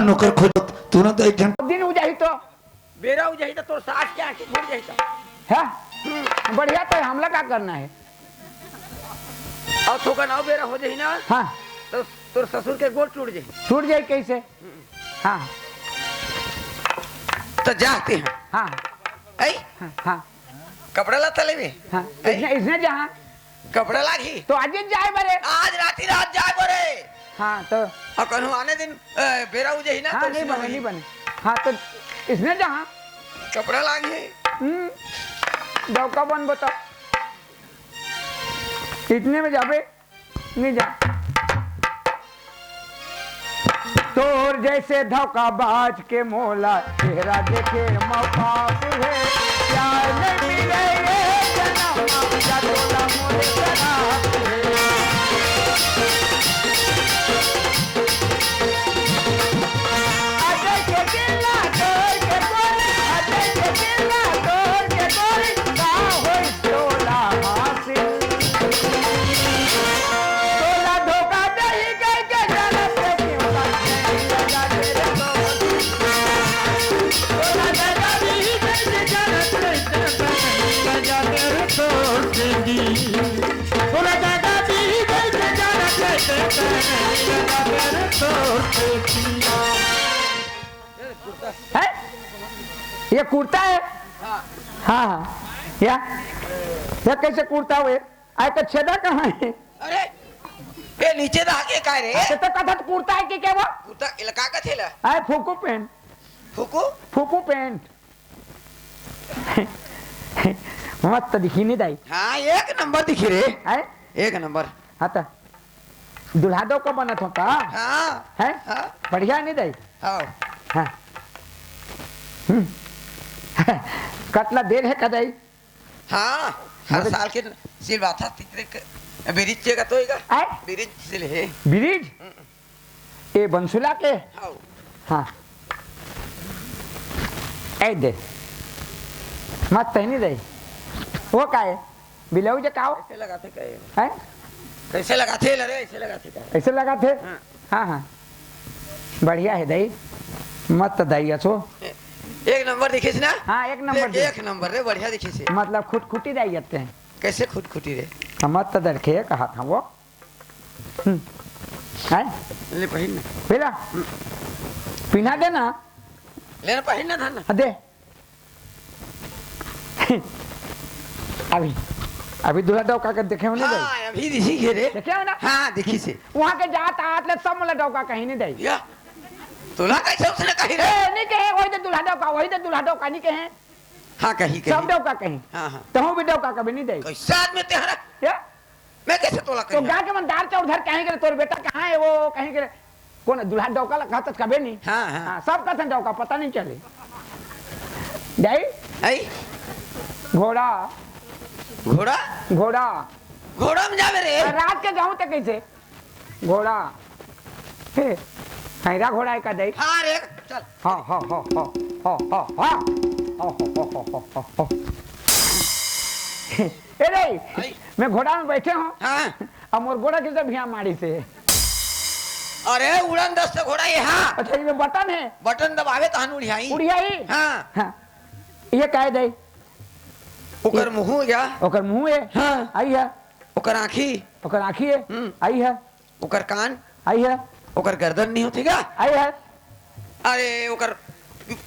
नौकर खोजो तुरंत एक दिन उजाही तो बेरा उजाही तो तोर सास के आंखें फूट जाही तो है बढ़िया तो हमला क्या करना है और थोका नाव बेरा हो जाही ना हाँ तो तोर ससुर के गोड़ टूट जाही छूट जाए कैसे हाँ तो जाते हैं हाँ ऐ हाँ हाँ कपड़ा लाता ले में हाँ इसने जहाँ कपड़ा लागी तो आज जाए बरे आज रात जाए बोरे हाँ तो और कहूँ आने दिन बेरा उजाही ना हाँ तो नहीं बने नहीं बने हाँ तो इसने जहाँ कपड़ा लागी डौका बन बता इतने में जाबे नहीं जा तोर जैसे धोखा बाज के मोला चेहरा देखे मौका है प्यार नहीं मिले ये जन्म या तोला मोरे शराब है अजय के दिला तोर के बोल अजय के दिला तोर के बोल का होई तोला हासिल तोला धोखा दही गई के जन्म से क्यों लगा तेरे को तोला धोखा दही गई के जन्म से लगा तेरे को तोला धोखा दही गई के जन्म से लगा तेरे को है ये कुर्ता है हाँ हाँ या कैसे कुर्ता हुए आए तो छेदा कहाँ है अरे ये नीचे धागे का रे तो कथा कुर्ता है कि क्या वो कुत्ता इलाका का थेला आए फूकू पेंट फुकू फूकू पेंट मस्त दिखी नहीं दाई हाँ एक नंबर दिखी रे आए एक नंबर हाँ तो दुल्हा दो का बनत होता हाँ है हाँ बढ़िया नहीं दाई हाँ हाँ कतला देर है कदाई हाँ हर साल के सिलवाता तितरे बिरिज का तो आए बिरिज सिल है ब्रिज ए बंसुला के हाँ हाँ ऐ दे मत नहीं दे वो का है बिलाऊ जे काओ कैसे लगाते कहे है कैसे लगाते लरे ऐसे लगाते कहे ऐसे लगा थे हाँ। हाँ हाँ बढ़िया है दही मत दही अच्छो एक नंबर दिखे ना हाँ एक नंबर दे। एक नंबर रे बढ़िया दिखे से मतलब खुद खुटी दही जाते हैं कैसे खुद खुटी रे मत दरखे कहा था वो है ले पहिन ना पीला पीना देना लेना पहिन ना था ना दे अभी अभी दूल्हा डौका के देखे नहीं दे हाँ अभी दिखी के रे देखे हो ना हाँ दिखी से वहाँ के जात आत ले सब मला डौका कहीं नहीं दे या तोला कैसे उसने कही रे नहीं कहे वही तो दूल्हा डौका वही तो दूल्हा डौका नहीं कहे हाँ कही सब कही डौका कहीं हाँ हाँ तो भी डौका कभी नहीं दे कैसे आदमी तेहरा या मैं कैसे तोला तो कही गा के मन दार चौधर कहीं के तोर बेटा कहाँ है वो कहीं के कौन दूल्हा डौका लगा तो कभी नहीं हाँ हाँ हाँ सब कथन डौका पता नहीं चले जाई आई घोड़ा घोड़ा घोड़ा घोड़ा में जावे रे रात के गाँव तक कैसे घोड़ा हे हैरा घोड़ा है का दई हाँ रे चल हाँ हाँ हाँ हाँ हाँ हाँ हाँ ए रे मैं घोड़ा में बैठे हूँ हाँ अब मोर घोड़ा किसे भिया मारी से अरे उड़न दस्त घोड़ा ये हाँ अच्छा ये बटन है बटन दबावे तहन उड़ियाई उड़िया ही हाँ हाँ ये कह दई ओकर मुंह या ओकर मुंह है हाँ आई है ओकर आँखी ओकर आँखी है आई है ओकर कान आई है ओकर गर्दन नहीं होती क्या आई है अरे ओकर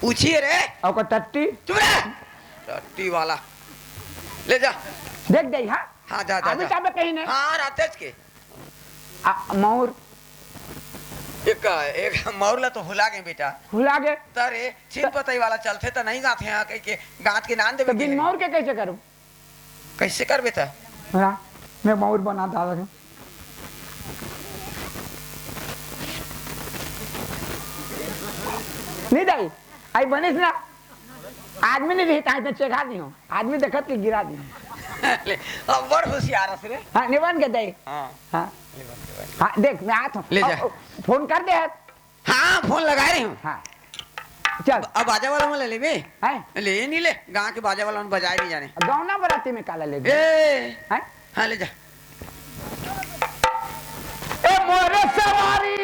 पूछिए रे ओकर टट्टी चुप रे टट्टी वाला ले जा देख दई हाँ हाँ जा जा अभी जा। चाबे कहीं नहीं हाँ रातेज के मोर एक मौरला तो भुला गए बेटा भुला गए तरे छिन पतई वाला चलते तो नहीं गाते हैं कह के गात के नान तो देवे बिन मोर के कैसे करूं कैसे कर बेटा हाँ मैं मोर बना डाल रहा नहीं दाई आई बनिस ना आदमी नहीं रहता है तो चेखा दी हूँ आदमी देखत के गिरा दी ले अब बड़ होशियार रे हाँ निबन के दई हाँ हाँ हाँ देख मैं आता हूँ ले जा। फोन कर दे हाँ फोन लगा रही हूँ हाँ चल अब बाजा वाला में ले ले बे है ले नहीं ले गाँव के बाजा वाला में बजाए नहीं जाने गौना बराती में काला ले गए ए हैं हाँ ले जा ए मोरे सवारी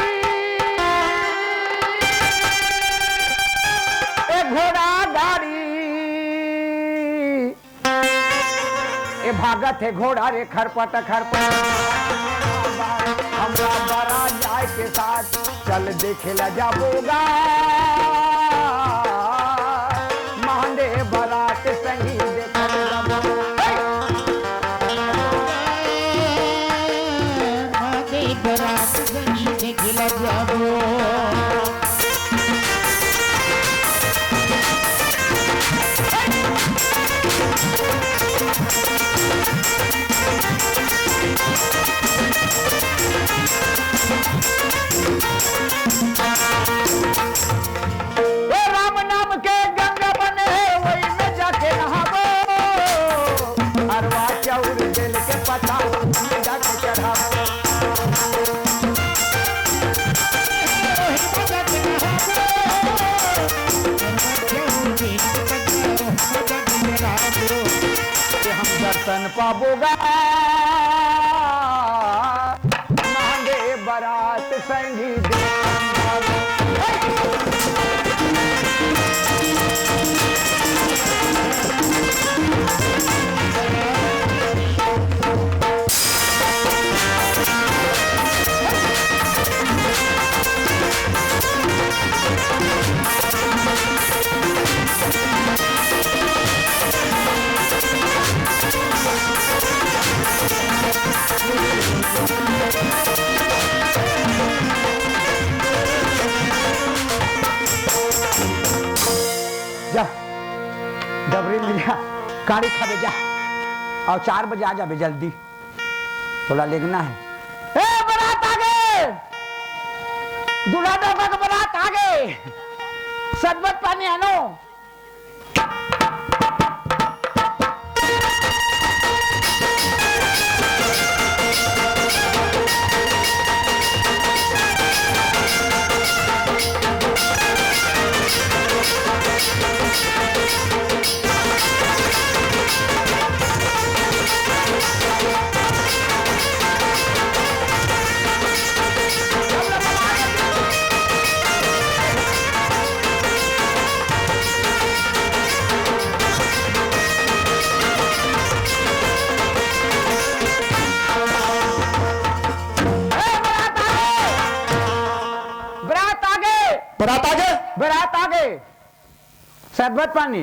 ए भागत है घोड़ा रे खरपट खरपट हमरा बड़ा जाए के साथ चल देखे ला जाबोगा मांडे बारात संगी देखल जाबोगा मांडे बारात संगी देखल जाबो पाबोगा मांगे बारात संगी जा डबरी में जा गाड़ी खा जा और 4 बजे आ जाबे जल्दी थोड़ा लेगना है ए बारात आगे दूल्हा डोका का बारात आगे शरबत पानी आनो बारात आगे बारात आगे शरबत पानी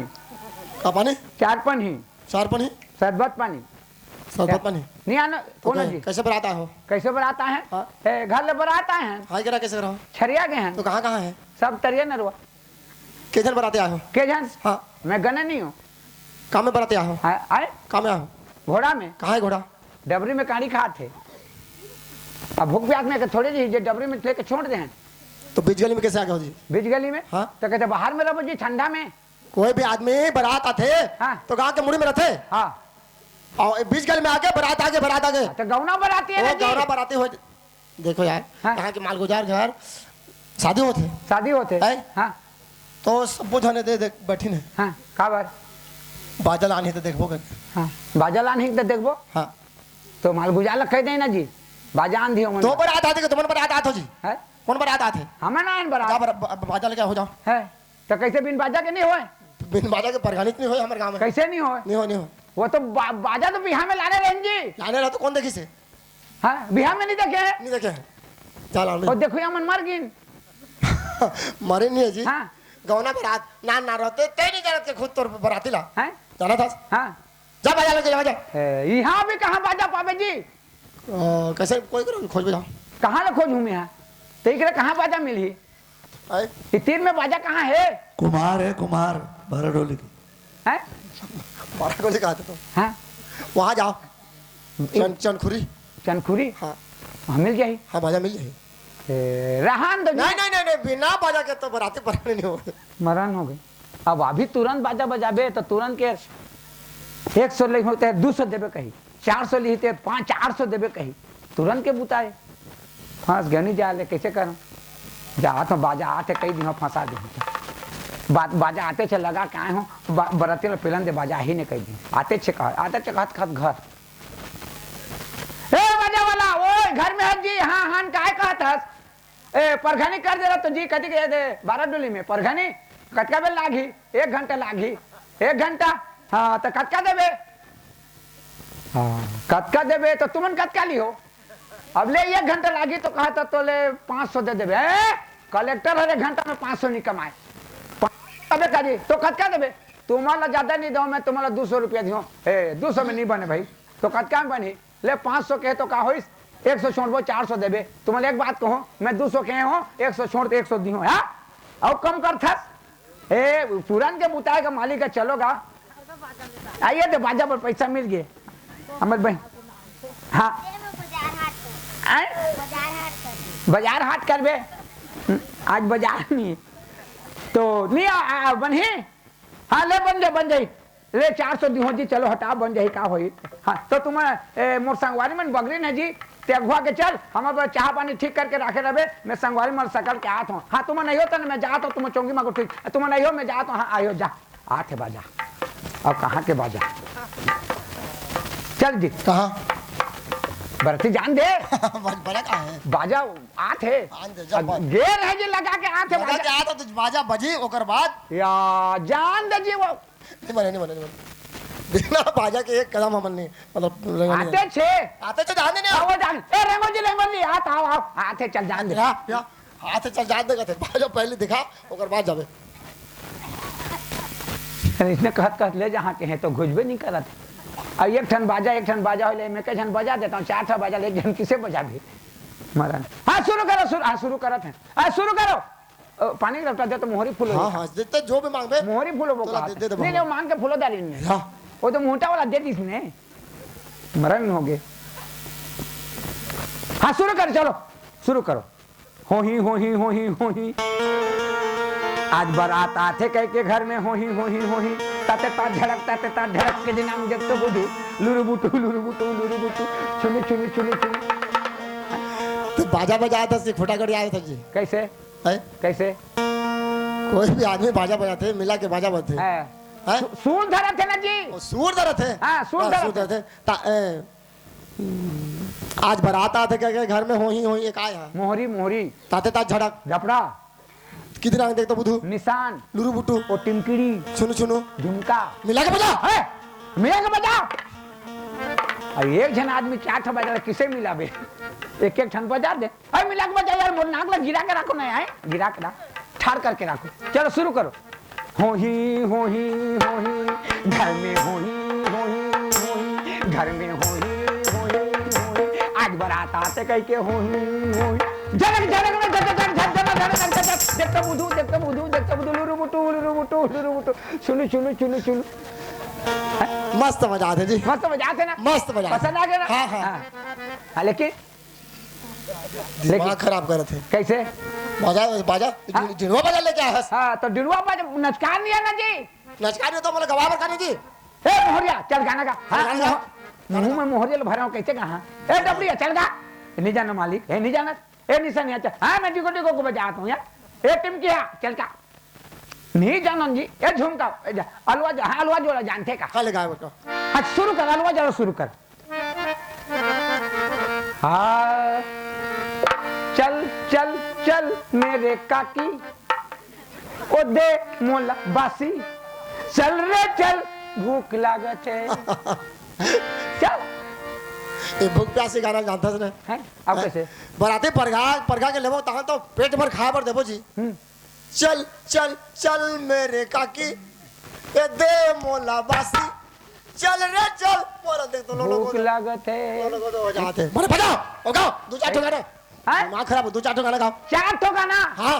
का पानी 4 पानी 4 पानी शरबत पानी शरबत पानी नहीं आना कौन है जी कैसे बारात आए हो कैसे बारात आए हैं हाँ। घर ले बारात आए हैं हाय करा कैसे रहो छरिया गए हैं तो कहाँ है सब तरिया नरवा के जन बारात आए हो के जन हाँ मैं गने नहीं हूँ कहाँ में बारात आए हो आए कहाँ में आए हो घोड़ा में कहाँ है घोड़ा डबरी में काड़ी खा थे अब भूख प्यास में थोड़े जी जे डबरी में लेके छोड़ दे हैं तो बीच गली में कैसे आ गए हो जी बीच गली में हाँ। तो कहते बाहर में रहो जी ठंडा में कोई भी आदमी बारात आते हाँ। तो गाँव के मुड़ी में रहते हाँ और बीच गली में आके बारात आगे तो गौना बराती है ना वो जी। गौरा बाराती हो देखो यार हाँ। यहाँ के मालगुजार घर शादी होते शादी होते है? हाँ तो सब बुझाने दे देख बैठी ने हाँ का बार बादल आने तो देखबो कर हाँ बाजा लान ही तो देखबो हाँ तो माल गुजार कह दे ना जी बाजा आन दियो मन तो बारात आते तुम बारात आते हो जी है कौन बारात आते हमें ना आन जा बरात बाजा लेके हो जाओ है तो कैसे बिन बाजा के नहीं होए बिन बाजा के परगानित नहीं हो हमारे गाँव में कैसे नहीं होए नहीं हो वो तो बाजा तो बिहार में लाने रहें जी लाने रहा तो कौन देखी से हाँ बिहार में नहीं देखे हैं नहीं देखे चल और देखो यहाँ मन मर गिन मरे नहीं है जी हाँ गौना बारात ना रहते ते नहीं जानते खुद तो बाराती ला हैं जाना था हाँ जा बाजा लेके जा यहाँ भी कहाँ बाजा पावे जी कैसे कोई करो खोज जाओ कहाँ ले खोज हूँ यहाँ तो एक कहाँ बाजा मिली है तीर में बाजा कहाँ है कुमार है कुमार भरडोली की हैं बारह को लिखा तो हाँ वहाँ जाओ चनखुरी चनखुरी हाँ हाँ मिल जाही हाँ बाजा मिल जाए रहान तो नहीं बिना बाजा के तो बराती पर नहीं हो मरण हो गई अब अभी तुरंत बाजा बजाबे तो तुरंत के 100 ले होते 200 देवे कही 400 लिखते 500-400 देवे कही तुरंत के बुताए फंस गनी जा ले कैसे करूं जा तो बाजा आते कई दिन फंसा दे बाजा आते छे लगा के आए हो बराती में पेलन दे बाजा ही ने कई दिन आते छे खात घर ए बाजा वाला ओए घर में है जी हाँ हाँ काहे कहत हस ए परघनी कर दे रहा तो जी कथी कह दे 12 डोली में परघनी कटका बेल लागी 1 घंटा लागी 1 घंटा हाँ तो कटका देवे हाँ कतका देबे तो तुमन कतका ली हो अब ले 1 घंटा लागी तो कहा था तो ले 500 दे देबे कलेक्टर हर 1 घंटा में 500 नहीं कमाए तबे काजी तो कतका देबे तुम्हारा ज्यादा नहीं दो मैं तुम्हारा 200 रुपया दियो 200 में नहीं बने भाई तो कतका में बनी ले 500 के तो का हो 100 छोड़ 400 देबे तुम्हारे एक बात कहो मैं 200 के हो 100 छोड़ 100 दियो है और कम कर था पुरान के बुताए का मालिक है चलोगा आइए तो बाजा पर पैसा मिल गए अमर भाई हाँ बाजार हाट करबे आज बाजार नहीं तो नहीं बनी हाँ ले बन जाई ले 400 दी हो जी चलो हटा बन जाई का होई हाँ तो तुम मोर संगवारी में बगरी न जी तेगुआ के चल हमारे चाह पानी ठीक करके रखे रहे मैं संगवारी में सकल के आत हूँ हाँ तुम नहीं हो तो मैं जाता हूँ तुम चौंगी में ठीक तुम नहीं हो मैं जाता हूँ हाँ आयो जा आते बाजा और कहाँ के बाजा चल जी कहाँ बरती जान दे बड़ा कहाँ है बाजा आत है गेर है जी लगा के आते बाजा क्या आता तो बाजा बजी ओकर बाद या जान दे जी वो नहीं बने देखना बाजा के एक कदम हमन नहीं मतलब आते छे आते चल जाने नहीं आओ जान रेंगो जी हाथ आओ आते चल जान दे या हाथ चल जान देगा बाजा पहले दिखा ओकर बाद जाबे इसने कहत ले जहाँ के हैं तो घुजबे नहीं करत और एक ठन बाजा होले मैं कई ठन बजा देता हूँ 4 ठन बाजा ले जन किसे बजा भी मरन हाँ शुरू करत है हाँ शुरू करो पानी रखता दे तो मोहरी फूलो हाँ देते जो भी मांगे मोहरी फूलो वो नहीं मांग के फूलो डाली नहीं वो तो मोटा वाला दे दी इसने मरन हो गए हाँ शुरू कर चलो शुरू करो हो ही आज बारात आते कह के घर में हो ही ताते ता झड़क के दिन हम जब तो बुधू लुरु बुटू चुनी तो बाजा बजाया था सिर्फ फटाकड़ी आया था जी कैसे है कैसे कोई भी आदमी बाजा बजाते मिला के बाजा बजते है सूर धरा थे ना जी सूर धरा थे हाँ सूर धरा थे आज बारात आते क्या घर में हो ही एक आया मोहरी ताते ता झड़क झपड़ा किधर आगे देखता बुधू निशान लुरु बुटू और टिमकिड़ी सुनो झुमका मिला के बजा और एक जन आदमी 4 ठन बजा किसे मिला बे एक ठन बजा दे अरे मिला के बजा यार मोर नाक लग गिरा के रखो नहीं है गिरा के ठाड़ करके रखो चलो शुरू करो हो ही घर में हो ही घर में हो ही आज बारात आते कह के हो ही झड़क देखता बुधू लुरु बुटू सुनु मस्त मजा आते जी मस्त मजा आते ना मस्त मजा पसंद आ गया ना हाँ लेकिन दिमाग खराब कर रहे थे कैसे बाजा जिनवा बाजा लेके आया हाँ तो डिलवा बाजा नचकार नहीं है ना जी नचकार नहीं तो बोले गवाह पर करने जी ए मोहरिया चल गाना गा मुंह में मोहरिया भरा हूँ कैसे कहा ए डबरिया चल गा नहीं जाना मालिक नहीं जाना निशान अच्छा हाँ मैं डिको को बजाता हूँ यार ए टिम किया चल का नहीं जाना जी ए झुमका अलवा जोड़ा जानते का खाली गाय बको हाँ शुरू कर अलवा जोड़ा शुरू कर हाँ चल मेरे काकी ओ दे मोला बासी चल रे चल भूख लागत है चल ये भूख प्यासी गाना जानता है हैं अब कैसे बराती परगा के लेवो तहां तो पेट भर खा पर देबो जी चल मेरे काकी ए दे मोला बासी चल रे चल मोरा देख तो लोगों भूख लागत है लोगों को जाते मारे बजाओ ओ गाओ 2-4 ठो गाना मां खराब 2-4 ठो गाना गाओ 4 ठो गाना हां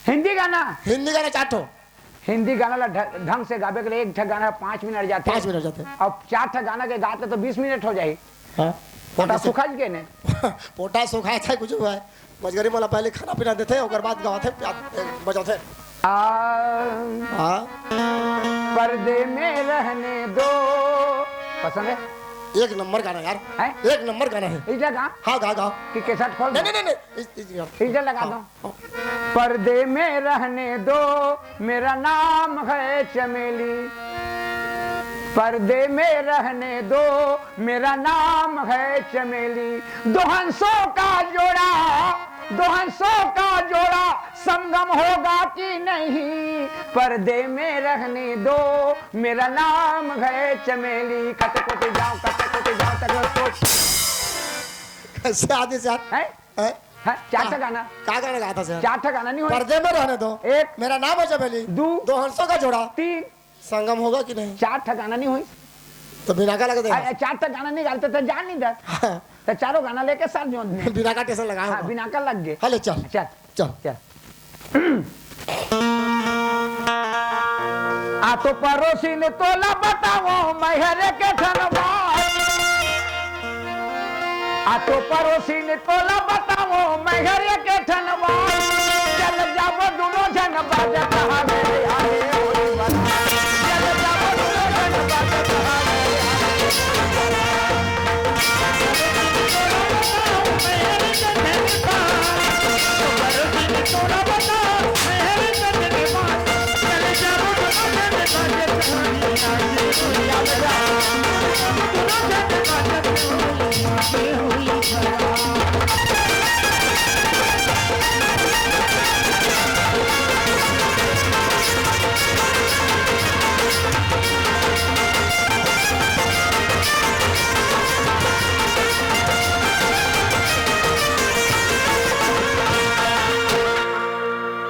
हिंदी गाना 4 ठो हिंदी गाना ढंग से गावे के लिए एक ठा गाना 5 मिनट जाते 5 मिनट जाते अब 4 ठा गाना के गाते तो 20 मिनट हो जाए हां पोटा सुखा के ने पोटा सुखाया था कुछ हुआ है मजगरी वाला पहले खाना पीना देते ओकर बाद गाते बजाते पर्दे में रहने दो पसंद है एक नंबर गाना यार है एक नंबर गाना है इधर गा हाँ गा कि कैसेट खोल नहीं इधर लगा दो पर्दे में रहने दो मेरा नाम है चमेली पर्दे में रहने दो मेरा नाम है चमेली दो हंसों का जोड़ा दो हंसों का जोड़ा संगम होगा कि नहीं, पर्दे में रहने दो मेरा नाम है चमेली। कटकोटे जाओ तक कैसे आधे से है है? चार गाना क्या गाना गाया था सर? चार गाना नहीं हो पर्दे में रहने दो, एक मेरा नाम है चमेली, दो हंसों का जोड़ा, तीन संगम होगा कि नहीं। चार गाना नहीं हुई तो बिना का लगा देगा। चार गाना नहीं गाते तो जान नहीं दे हाँ, तो चारों गाना लेके सर जो बिना का टेंशन लगा हाँ, बिना का लग गए। हेलो चल चल चल चल आ तो पड़ोसी ने तोला बताओ महरे के धनवा, आ तो पड़ोसी ने तोला बताओ महरे के धनवा, चल जाओ दोनों जन बाजा कहा मेरे आगे होली बना, चल जाओ दोनों जन बाजा कहा मेरे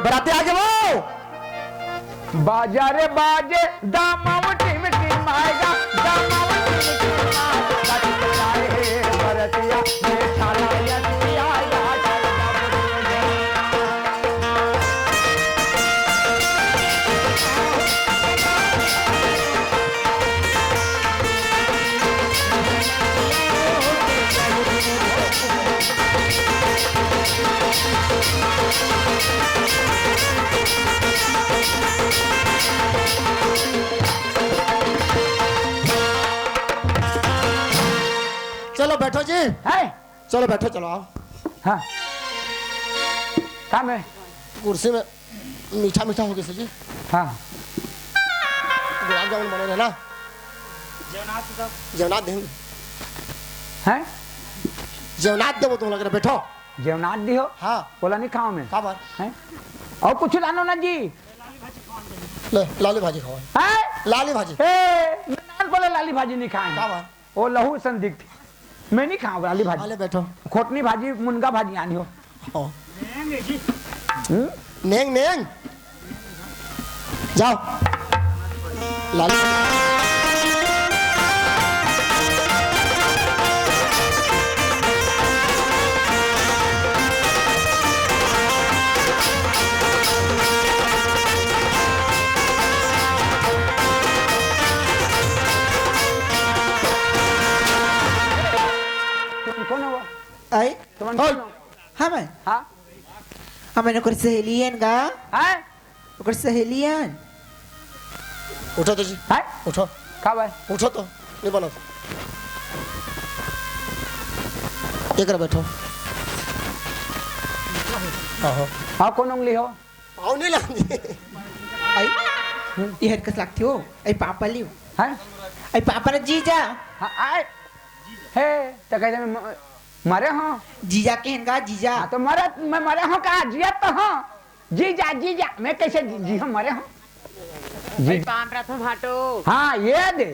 बराती आगे वो बाजारे बाजे दामावटी मिट्टी माएगा, दामावटी मिट्टी माएगा, है भरतिया ये छाला यतिया या चलो बैठो जी, है चलो बैठो, चलो आओ हाँ काम है कुर्सी में। मीठा मीठा हो गया जी, हाँ गुलाब जामुन बने ना, जवनाथ देंगे, हैं जवनाथ देवो तुम लग रहे, बैठो। जेवनाथ दी हो हाँ बोला नहीं खाओ मैं का बात हैं और कुछ लानो ना जी ले लाली भाजी खाओ, हैं लाली भाजी नान बोले लाली भाजी नहीं का खाएंगे बात। वो लहू संदिग्ध मैं नहीं खाऊंगा लाली भाजी, ले बैठो। खोटनी भाजी मुनगा भाजी आनी हो हाँ। नेंग नेंग जाओ लाली तुम कौन हो Ay, तुम कौन हो haman. हाँ Haman ako sa helian ka? हैं Ako sa helian. उठो तो जी, हैं उठो का भाई उठो तो नहीं बनो एक बैठो। हाँ हाँ कौन उंगली हो आओ नहीं लानी Ay, ihat ka slaktiyo. Ay, papaliw. हैं Ay, papa na Jija. हाँ आए हे तो कहते मैं मरे हो Jija kehen ka, हाँ Jija. तो मरे मैं मरे हो कहा जिया तो हो जीजा मैं कैसे जी हम मरे हो जी भाटो हाँ ये दे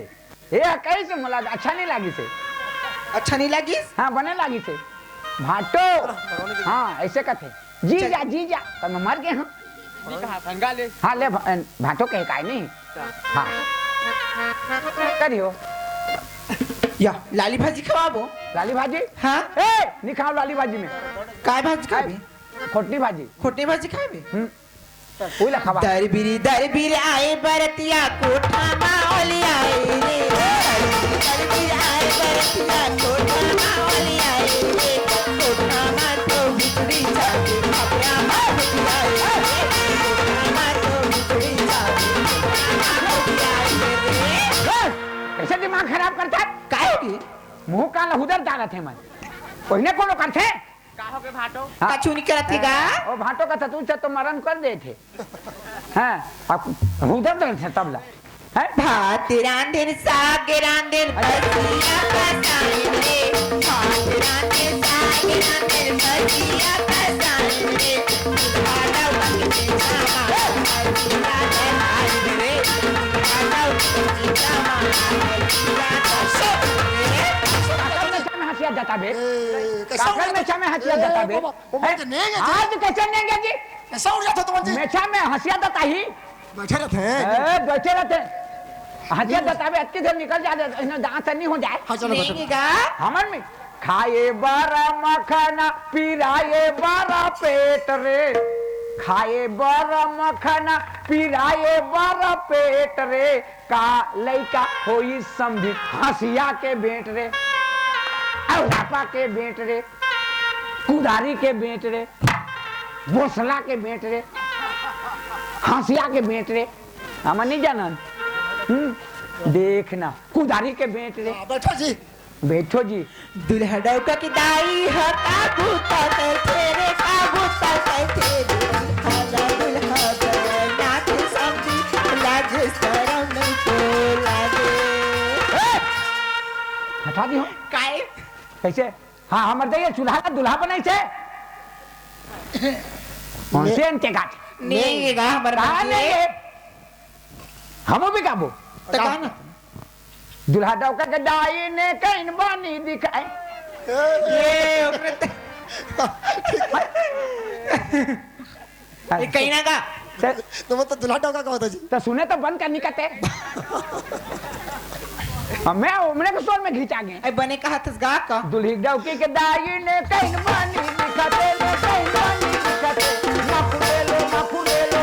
ये कैसे मुला अच्छा नहीं लगी से अच्छा नहीं लगी? हाँ बने लगी से भाटो हाँ ऐसे कहते जीजा तो मैं मर गए हूँ हाँ ले भाटो कहे काय नहीं हाँ करियो या, लाली भाजी खवाबो. लाली भाजी हाँ? ए नहीं खाओ लाली भाजी में काय भाजी खाबी? खोटनी भाजी खोटनी भाजी खाबी? वही ला खावा दरबिरी आए बरतिया कोठा माओली आए रे. दरबिरी आए बरतिया कोठा माओली आए रे. कोठा मा तो बिछड़ी जाके बापरा माओली आए रे. कोठा मा तो बिछड़ी जाके बापरा माओली आए रे. कैसे दिमाग खराब करता है काय होगी? मुंह काला उधर डाला थे मैं पहिने कोनो करते काहो के भाटो कछु नहीं करत थी का? ओ भाटो का तू तो मरण कर दे थे हाँ अब उधर दे थे तबला है भात रांधेन साग रांधेन भजिया कसाइन रे भात रांधेन साग रांधेन भजिया कसाइन रे खाना उनके चामा भजिया कसाइन रे खाना उनके चामा भजिया कसाइन रे काकर में चामे हंसिया जाता बे कैसा काकर में चामे हंसिया जाता बे वो बात नहीं है आज कैसे नहीं गया जी कैसा उड़ जाता तुम जी मेछा में हंसिया जाता ही बैठे रहते हैं बैठे रहते हंसिया जाता बे अच्छी देर निकल जाए इन्हें दांत नहीं हो जाए हाँ चलो बैठो नेगा हमन में खाए बारा मखाना पिराए बारा पेट रे खाए बारा मखाना पिराए बारा पेट रे का लइका होई समझी हंसिया के बेट रे औलापा के बेट रे कुदारी के बेट रे बोसला के बेट रे हंसिया के बेट रे हम नहीं जानन देखना कुदारी के बेट रे बैठो जी बैठो जी दुल्हा डौका की दाई हटा भूता करते रे का भूता करते रे खाना दुल्हा बना के समझी लाज शरम नहीं तो लागे हटा दी हो काहे कैसे हाँ हमर दे चूल्हा का दुल्हा बनाई छे कौन के गाठ नहीं गा हमर कहा नहीं है हम भी काबू तो कहा ना दुल्हा डौका के दाई ने कहीं बानी दिखाए ये ओकरे ये कहीं ना का तो मतलब दुल्हा टोका का होता जी तो सुने तो बंद करनी कहते मैं उमरे के स्वर में घिंचा गए आई बने कहा था गा का दुल्ही डौकी के दाई ने कहीं बानी दिखाते ने कहीं बानी दिखाते मखुले लो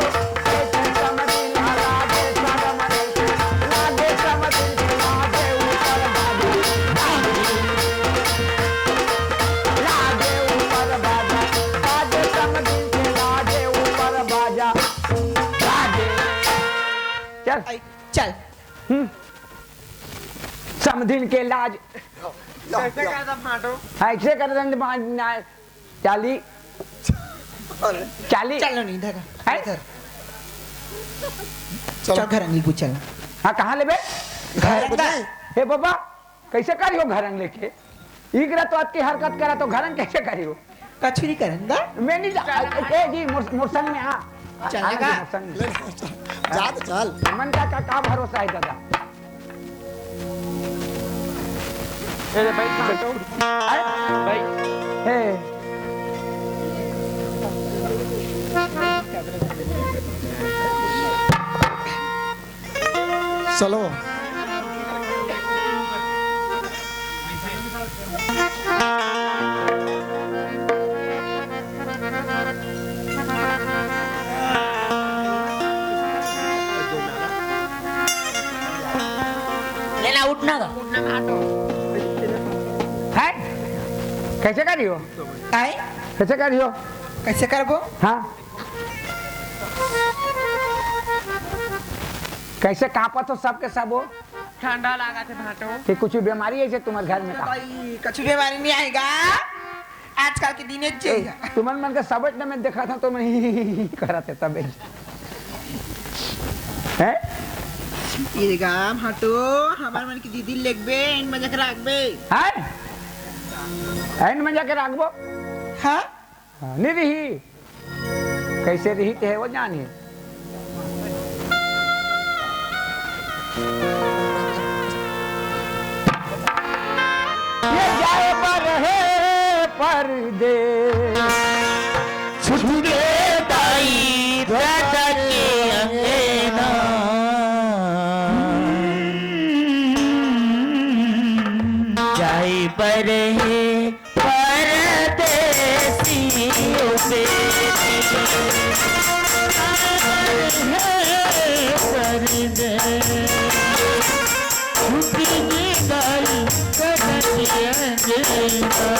ऐसे समझी लागे समझी लागे ऊपर बाजा समझी लागे ऊपर बाजा चल आई चल समधिन के लाज कैसे करता फाटो ऐसे कर देंगे चाली चाली चलो नहीं इधर है? इधर चल घर अंगली चल हाँ कहाँ ले बे घर अंगा हे बाबा कैसे करियो घरंग लेके इकरा तो आपकी हरकत करा तो घरंग कैसे करियो कछुरी करेंगा मैं नहीं ए जी मोरसंग में हाँ चलेगा? मोरसंग में। जा तो चल मन का भरोसा है दादा ए भाई फाटो भाई हे चलो लेना उठना का है कैसे करियो आई कैसे करियो कैसे करबो हाँ कैसे कापा तो सबके सब हो ठंडा लगा थे फाटो कि कुछ बीमारी है तुम्हारे घर में का भाई कछु बीमारी नहीं आएगा आजकल के दिन चाहिए तुम्हारे मन के सबट में देखा था तो मैं करा थे तब है ये गाम हटो हमार मन की दीदी लेगबे इन मजा के राखबे हैं ऐन में जाके राखबो हां हाँ, नहीं रही कैसे रही है वो जानिए ये जाए पर है पर्दे छुटे ताई धड़के अंगना जाई पर है परदेसियों पे पर्दे छुपी गई कटके अंगना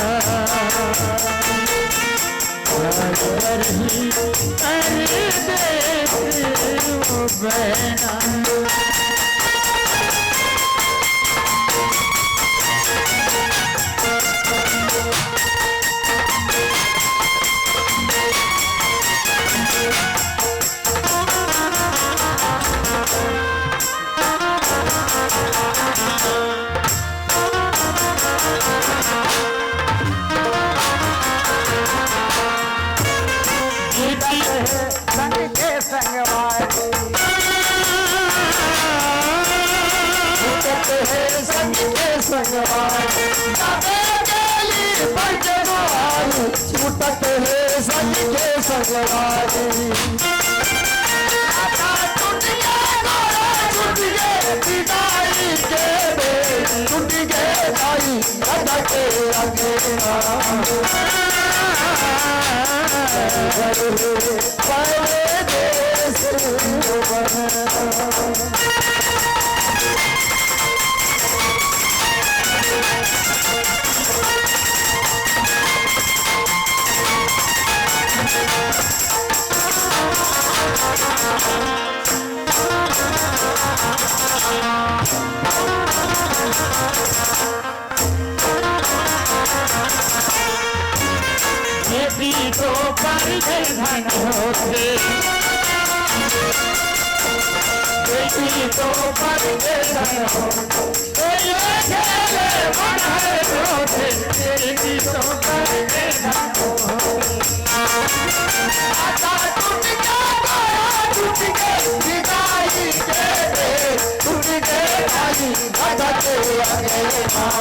संगवारी छूटत है संग के संगवारी जावे गली बजवारी छूटत है संग के संगवारी आता टूट गया गोरा टूट गए विदाई के बे टूट गए भाई दादा के अंगेरा परदेस बना यदि तो परिधन होते यदि तो परिधन होते ये खेले मन है होते यदि तो परिधन होते आता टूट गया टूट गए विदाई के बे टूट गए भाई दादा के अंगेरा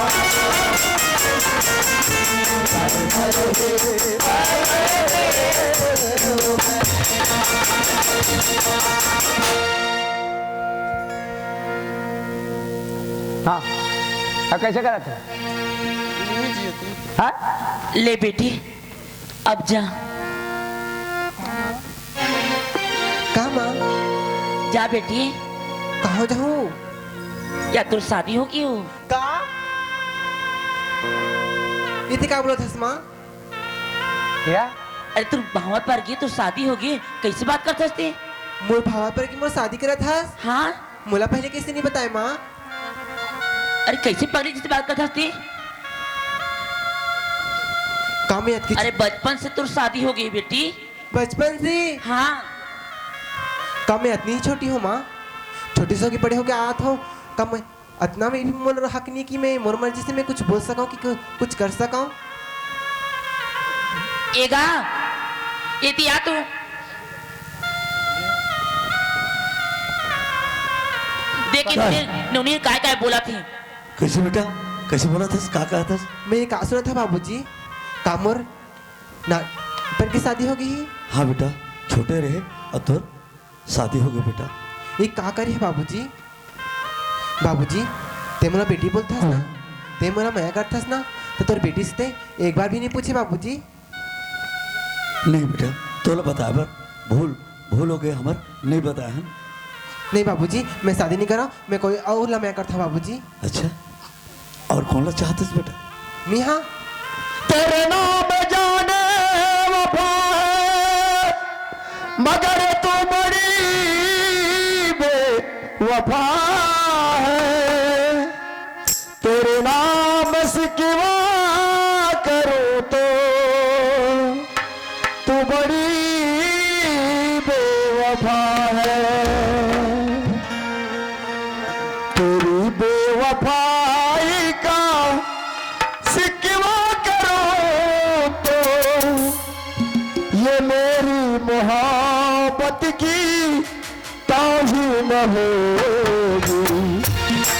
हाँ अब कैसे करा था हाँ ले बेटी अब जा कहाँ माँ जा बेटी कहाँ जाऊँ क्या तुर शादी होगी हो का इतने का बोला था माँ क्या अरे तू भावा पर गई तो शादी होगी कैसे बात करते थे मोर भावा पर कि मोर शादी करा था हाँ मोला पहले कैसे नहीं बताया माँ अरे कैसे पगड़ी जिससे बात करते थे काम याद की अरे बचपन से तुर शादी हो गई बेटी बचपन से हाँ कम मैं इतनी छोटी हूँ माँ छोटी सो की बड़े हो के आत हो कम इतना में भी मोर हक नहीं कि मैं मोर मर्जी से मैं कुछ बोल सकाऊं कि कुछ कर सकाऊं एगा ये दिया तू देखिए नूनी काय काय बोला थी कैसे बेटा कैसे बोला था का कहा था मैं ये कहा सुना था बाबूजी कामोर ना पर की शादी हो गई हाँ बेटा छोटे रहे और तो शादी हो गई बेटा ये का करी है बाबूजी बाबूजी ते मोला बेटी बोलता ना ते मोला मैं करता ना तो तोर बेटी से एक बार भी नहीं पूछे बाबूजी नहीं बेटा तो बताया पर भूल हो गए हमार नहीं बताया है नहीं बाबूजी मैं शादी नहीं करा मैं कोई और ला मैं करता बाबूजी अच्छा और कौन ला चाहते बेटा मिया तेरे नाम जाने वफा है मगर तू बड़ी बेवफा है तेरे नाम सिकवा करो तो तू बड़ी बेवफा है तेरी बेवफाई का सिकवा करो तो ये मेरी मोहब्बत की ताज़ीम होगी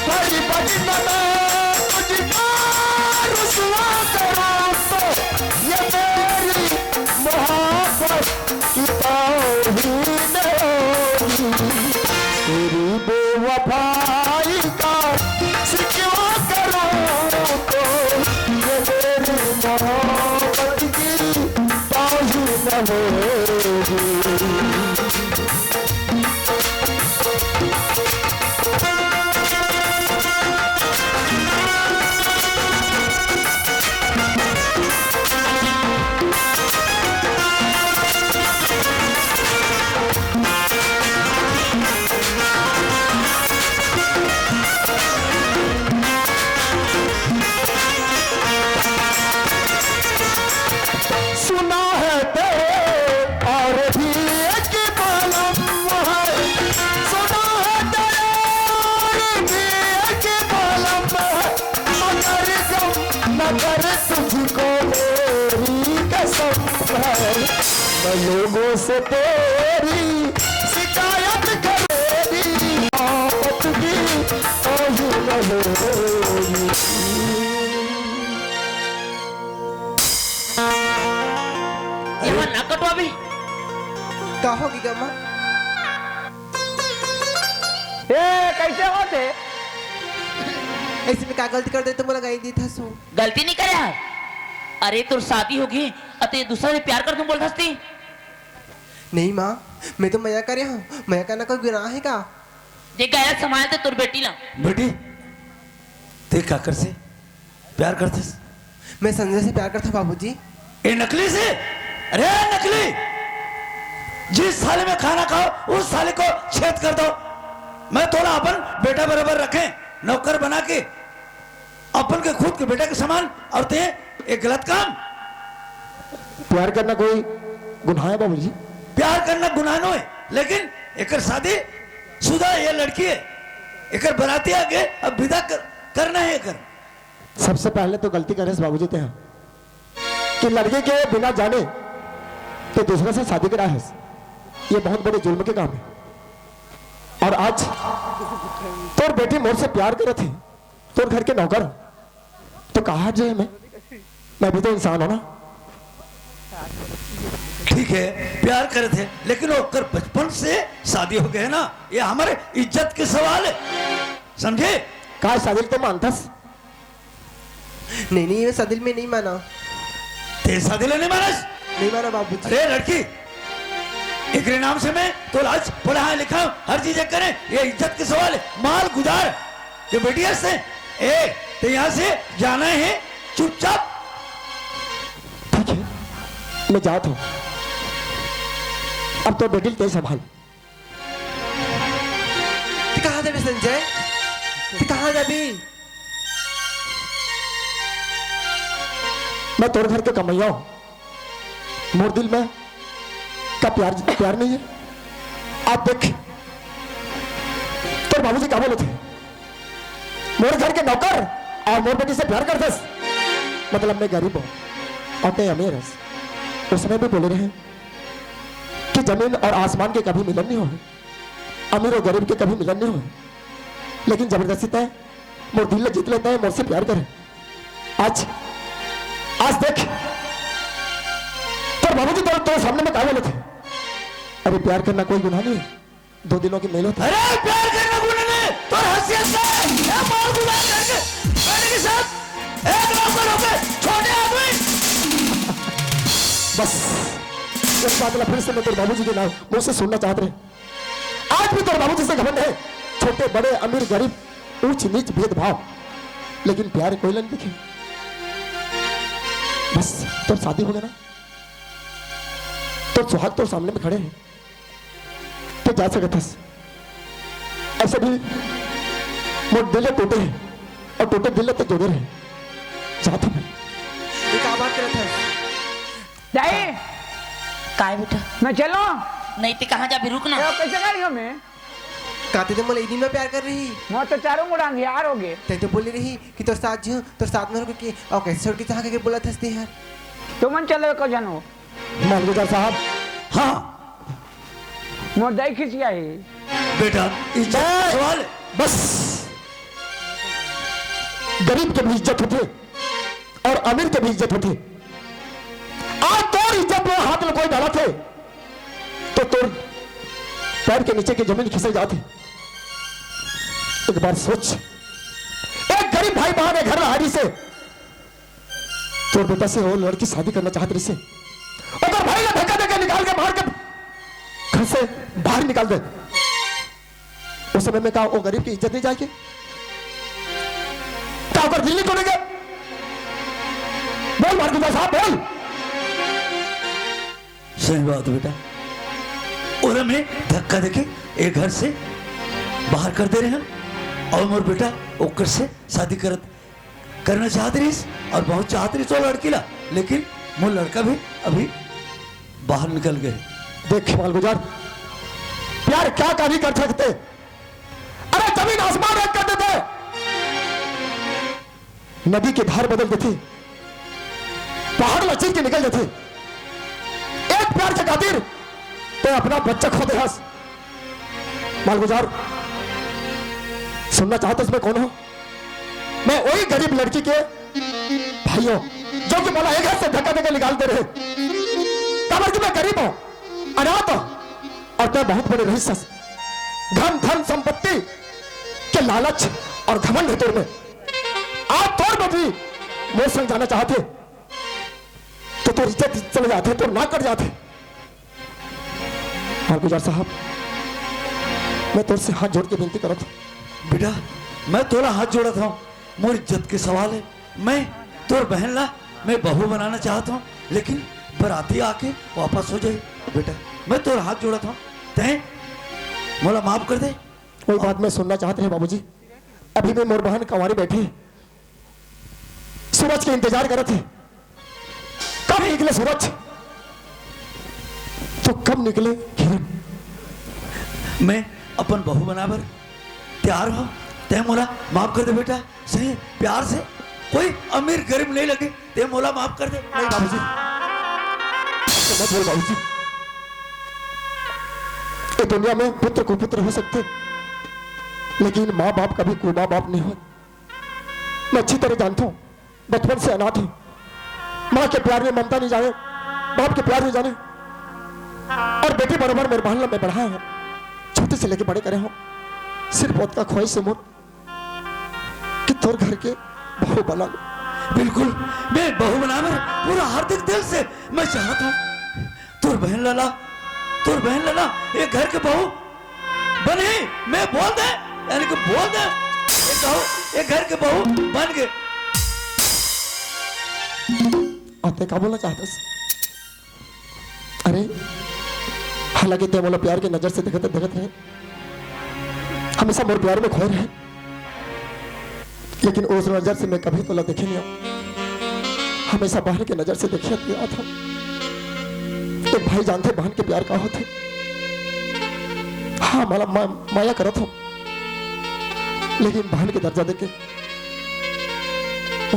बड़ी बड़ी तुझको रुसवा करो तो ये मेरी मोहब्बत की ताज़ीम होगी तेरी बेवफाई का सिकवा करो तो ये मेरी मोहब्बत की ताज़ीम होगी सुना है तेरे और भी एक बालम है सुना है तेरे और भी एक बालम है मगर तुझको मेरी कसम है मैं लोगों से तेरी का माँ ए कैसे होते ऐसे में क्या गलती कर दे तो मुझे गाई दी था सो गलती नहीं करे यार। अरे तुर शादी होगी अते दूसरा से प्यार कर तुम बोल सकती। नहीं माँ मैं तो मजा कर रहा हूँ मजा करना कोई गुनाह है का देख गया संभाल ते तुर बेटी ला। बेटी ते काकर से प्यार करते मैं संजय से प्यार करता बाबूजी। ए नकली से। अरे नकली, जिस साले में खाना खाओ उस साले को छेद कर दो। मैं थोड़ा अपन बेटा बराबर रखे, नौकर बना के अपन के खुद के बेटा के समान, और ते एक गलत काम। प्यार करना कोई गुनाह है बाबूजी? प्यार करना गुनाह नो है, लेकिन एक शादी शुदा ये लड़की है, एक बराती आगे अब विदा करना है। एक सबसे पहले तो गलती करे बाबूजी ते हैं कि लड़के के बिना जाने तो दूसरे से शादी करा है। ये बहुत बड़े जुल्म के काम है। और आज तोर बेटी मोर से प्यार करे थे, तोर घर के नौकर, तो कहा जे मैं भी तो इंसान हूं ना। ठीक है प्यार करे थे, लेकिन वो कर बचपन से शादी हो गए ना, ये हमारे इज्जत के सवाल है, समझे? कहा शादी तो मानथस? नहीं मैं सदिल में नहीं माना। ते शादी लेने मानस नहीं माना बाबूजी। अरे लड़की, एक नाम से मैं तो आज पढ़ा लिखा हर चीज करे, ये इज्जत के सवाल है। माल गुजार के बेटी से ए तो यहाँ से जाना है चुपचाप। ठीक है मैं जाता हूं, अब तो बेटी तेज संभाल। कहाँ जाबी संजय, कहाँ जाबी? मैं तोर घर के कमैया हूं, मोर दिल में का प्यार नहीं है। आप देख तो बाबूजी क्या बोले थे, मोर घर के नौकर और मोर बेटी से प्यार करते, मतलब मैं गरीब हूं और ते अमीर है। उस समय भी बोले रहे कि जमीन और आसमान के कभी मिलन नहीं हो, अमीर और गरीब के कभी मिलन नहीं हो, लेकिन जबरदस्ती तय मोर दिल जीत लेता है, मोर से प्यार करे। आज देख तो बाबूजी तो सामने में क्या बोले थे, अरे प्यार करना कोई गुनाह नहीं है, 2 दिनों की मेल होता है। अरे प्यार करना गुनाह नहीं, तो हैसियत से माल गुजार करके बेटे के साथ एक नौकर होकर छोटे आदमी। बस एक बात ला, फिर से मैं तेरे बाबूजी के नाम मुझसे सुनना चाहते रहे। आज भी तेरे बाबूजी से घमंड है, छोटे बड़े अमीर गरीब ऊंच नीच भेदभाव, लेकिन प्यार कोई नहीं दिखे। बस तो शादी हो गया ना, तो सुहाग तो सामने में खड़े हैं, तो जा सकते ऐसे भी मोट दिल टूटे हैं, और टूटे दिल तो जोड़े रहे चाहते हैं। ये क्या बात कर रहा था? जाए काय बेटा मैं चलो नहीं ते कहाँ जा भी रुक ना। कैसे कर रही हो मैं? कहते तो मैं में प्यार कर रही, मैं तो चारों मुड़ा अंधियार हो गए। तै तो बोली रही कि तोर साथ जो तोर साथ में रुक के और कैसे छोड़ के चाह के बोला थसते यार। तो मन चले को जानो मालगुजार साहब, हाँ मोर दाई खिसिया है बेटा, इज्जत का सवाल है। बस गरीब के भी इज्जत होती और अमीर के भी इज्जत होती। आज तोर इज्जत में हाथ में कोई डाला थे तो तोर पैर के नीचे की जमीन खिसक जाती। एक बार सोच, एक गरीब भाई बहन है घर हारी से तोर बेटा से वो लड़की शादी करना चाहती से, अगर भाई ने धक्का देकर निकाल के बाहर के घर से बाहर निकाल दे, उस समय में कहा वो गरीब की इज्जत नहीं जाएगी, क्या कर दिल नहीं तोड़ेंगे? बोल मार्गुदा साहब बोल। सही बात बेटा, और हमें धक्का देके एक घर से बाहर कर दे रहे हैं, और मोर बेटा ओकर से शादी करना चाहते रही, और बहुत चाहते रही तो लड़की ला, लेकिन मोर लड़का भी अभी बाहर निकल गए। देख मालगुजार, प्यार क्या नहीं कर सकते, अरे जमीन आसमान एक कर देते, नदी की धार बदल देते, पहाड़ लचीर के निकल जाते, एक प्यार के खातिर तो अपना बच्चा खो दे। मालगुजार सुनना चाहते इसमें कौन हो? मैं वही गरीब लड़की के भाइयों जो कि बोला एक घर से धक्का देकर निकाल दे रहे, कमर की मैं गरीब हूं, अनाथ हूं, और तय बहुत बड़े रहस्य से धन धन संपत्ति के लालच और घमंड है तोर में। आज तोर में भी मोर संग जाना चाहते तो तोर इज्जत चले जाते, तो ना कर जाते। और गुजार साहब, मैं तोर से हाथ जोड़ के विनती करत हूं। बेटा मैं तोरा हाथ जोड़ा था, मोर इज्जत के सवाल है। मैं तोर बहन ला मैं बहू बनाना चाहता हूँ, लेकिन बराती आके वापस हो जाए। बेटा मैं तोरा हाथ जोड़ा था, तय मोला माफ कर दे। कोई बात मैं सुनना चाहते हैं बाबूजी। अभी भी मोर बहन कंवारी बैठी सूरज के इंतजार करत थे। कब निकले सूरज, तो कब निकले किरण। मैं अपन बहू बनाबर तैयार हो, तय मोला माफ कर दे बेटा। सही प्यार से, कोई अमीर गरीब नहीं लगे, तय मोला माफ कर दे। नहीं बाबूजी, तो मत बोल बाबूजी। ये दुनिया में पुत्र को पुत्र हो सकते, लेकिन माँ बाप कभी कोई माँ बाप नहीं हो। मैं अच्छी तरह जानता हूँ, बचपन से अनाथ हूँ। माँ के प्यार में ममता नहीं जाने, बाप के प्यार नहीं जाने। और बेटी बराबर मेरे बहन में बढ़ाए हैं, छोटे से लेके बड़े करे हो। सिर्फ बहुत का ख्वाहिश से मोर कि तोर घर के बहू बना लो। बिल्कुल, मैं बहू बनाबर पूरा हार्दिक दिल से मैं चाहता हूँ। तोर बहन लाला एक घर के बहू बने, मैं बोल दे, यानी कि बोल दे एक घर के बहू बन गए। आते क्या बोलना चाहता है? अरे हालांकि ते बोला प्यार की नजर से देखते रहे, हमेशा मोर प्यार में खोए रहे, लेकिन उस नजर से मैं कभी तो देखे नहीं हूं। हमेशा बाहर की नजर से देखिए गया था। तो भाई जानते बहन के प्यार का होते। हाँ मला माया करत हो, लेकिन बहन के दर्जा देके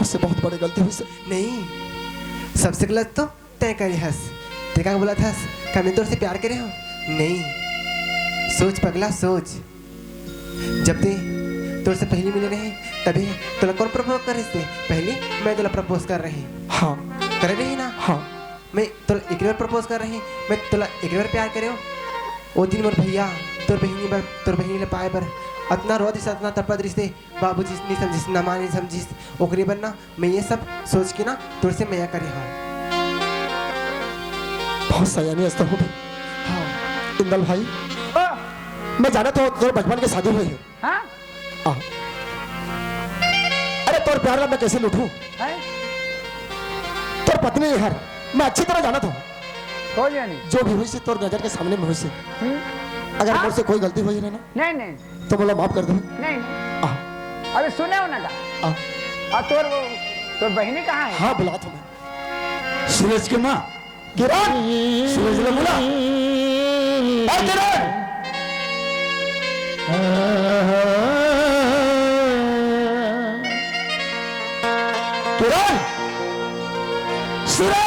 उससे बहुत बड़ी गलती हुई सर। नहीं, सबसे गलत तो तय करे हंस। ते क्या बोला था क्या मैं तुझसे प्यार करे हो? नहीं, सोच पगला सोच। जब ते तुझसे पहले मिले रहे तभी तुला कौन प्रपोज कर रहे थे? पहले मैं तुला प्रपोज कर रही। हाँ करे रही ना? हाँ मैं तुला एक बार प्रपोज कर रही, मैं तुला एक बार प्यार करे हो। वो दिन मोर भैया तोर बहनी ले पाए पर अतना रो दिस, अतना तड़पा रिश्ते। बाबू जिस नहीं समझिस, ना माँ नहीं समझिस, ओकरे बनना मैं ये सब सोच के ना तोर से मैं करे हूँ। बहुत सयानी हंसता हूँ। हाँ इंदल भाई, मैं जाना तो तोर बचपन के शादी हुई है। हाँ अरे तोर प्यार ला मैं कैसे लूटूं? तोर पत्नी है हर, मैं अच्छी तरह जाना था। हो जानी जो भी हुई से तोर नजर के सामने में हुई से। अगर मुझसे कोई गलती हुई है ना नहीं नहीं तो बोला माफ कर दो। नहीं आ, अबे सुने हो ना का आ, तोर बहनी कहाँ है? हाँ बुला तो मैं। सूरज के माँ किरण, सूरज ने बोला किरण, किरण, सूरज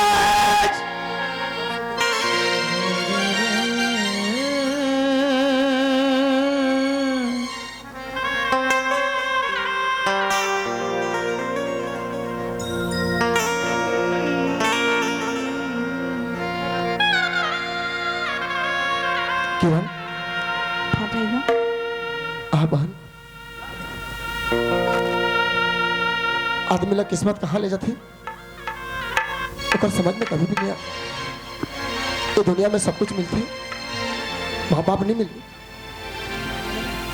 किरण, हाँ भैया, आ बहन, आदमी ला किस्मत कहाँ ले जाती ओकर समझ में कभी भी नहीं आ। ये दुनिया में सब कुछ मिलती, माँ बाप नहीं मिलती।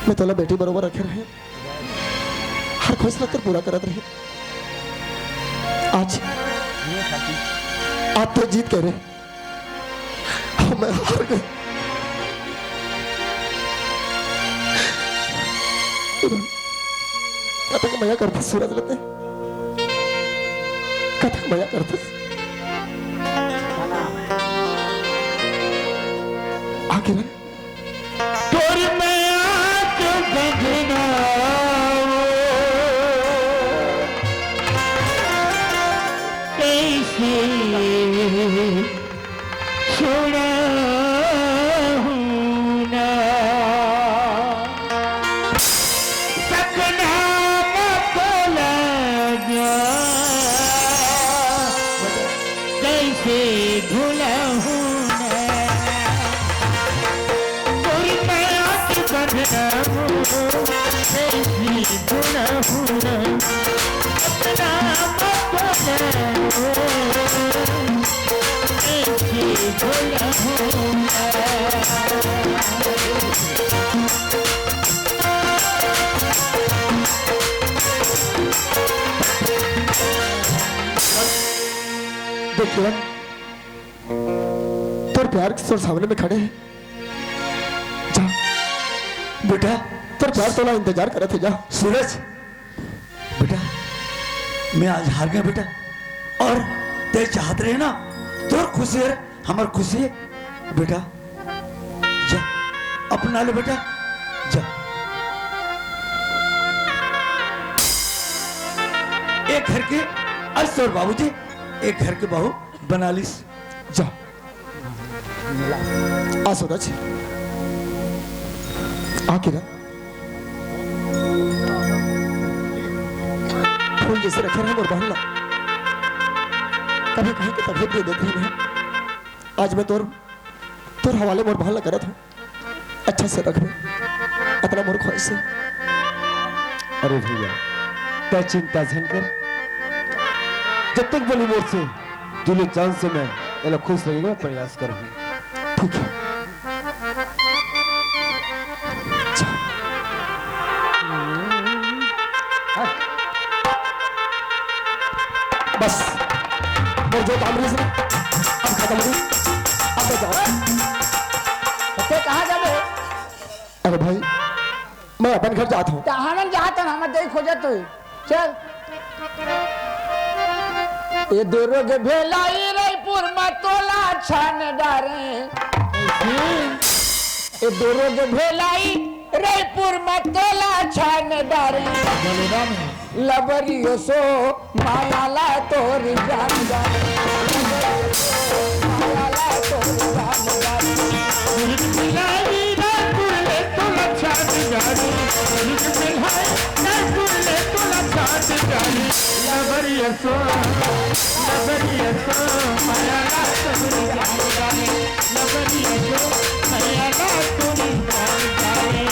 मैं तोला बेटी बरोबर रखे रहे, हर खुश रखकर पूरा करत रहे। आज आप तो जीत कह रहे, मैं हार गए। कथक मया करते सूरज लेते, कथक मया करते। आखिर तोर मया तो गगना कैसे छोड़ा हूँ ना, सपना को लगा किरण तोर प्यार के तोर सामने में खड़े हैं, जा बेटा तोर प्यार तोला इंतजार करे थे, जा। सूरज बेटा मैं आज हार गया बेटा, और ते चाहत रहे ना तोर खुशी है हमार खुशी है बेटा, जा अपना ले बेटा, जा। एक घर के आज तोर बाबूजी एक घर के बहू बना लिस, जा। आ सूरज, आ किरण, फूल जैसे रखे रहे मोर बहन ला, कभी कहीं के तबीयत दे देते हैं। आज मैं तोर हवाले मोर बहन ला करत हूँ, अच्छा से रख इतना मोर ख्वाहिश है। अरे भैया क्या चिंता झन कर, जब तक बोली मोर से दिल जान से मैं एला खुश रहेगा प्रयास करूँगा। ठीक है, बस मोर जो काम रही अब खत्म हुई, अब मैं जाऊँ। ते कहाँ जाबे? अरे भाई मैं अपन घर जाता हूँ। हम जात हम दे खोजत होई, चल। ये दोरो के भेलाई रायपुर में तोला छान डारे, ये दोरो के भेलाई रायपुर में तोला छान डारे, लबरियो सो मायाला तोरी जान जाने, मायाला तोरी जान जाने, भेलाई रायपुर में तोला छान डारे, भेलाई रायपुर में तोला छान डारे, लबरियो सो मायाला तोरी जान जाने, लबरियो सो मायाला तोरी जान जाने।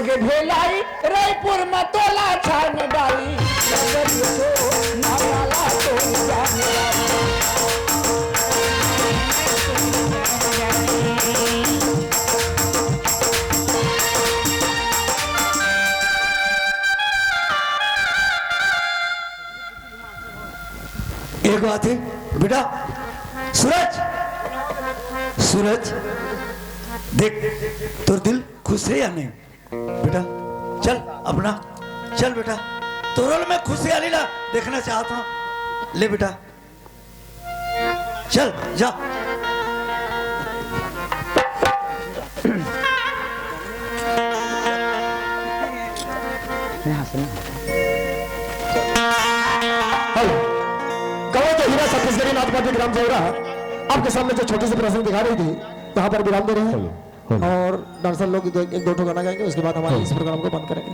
के ढेलाई रायपुर में तोला छान डाली, नाला तो जाने एक बात है बेटा, सूरज सूरज देख तोर दिल खुश है या नहीं बेटा, चल अपना चल बेटा, तोरल में खुशी आली ना देखना चाहता हूँ, ले बेटा चल जा। कहो तो हीरा छत्तीसगढ़ी नाथ पार्टी ग्राम चौरा आपके सामने जो छोटी सी प्रसंग दिखा रही थी यहाँ पर विराम दे रहे हैं, और दरअसल लोग एक दो गाना गाएंगे, उसके बाद हमारे इस प्रोग्राम को बंद करेंगे।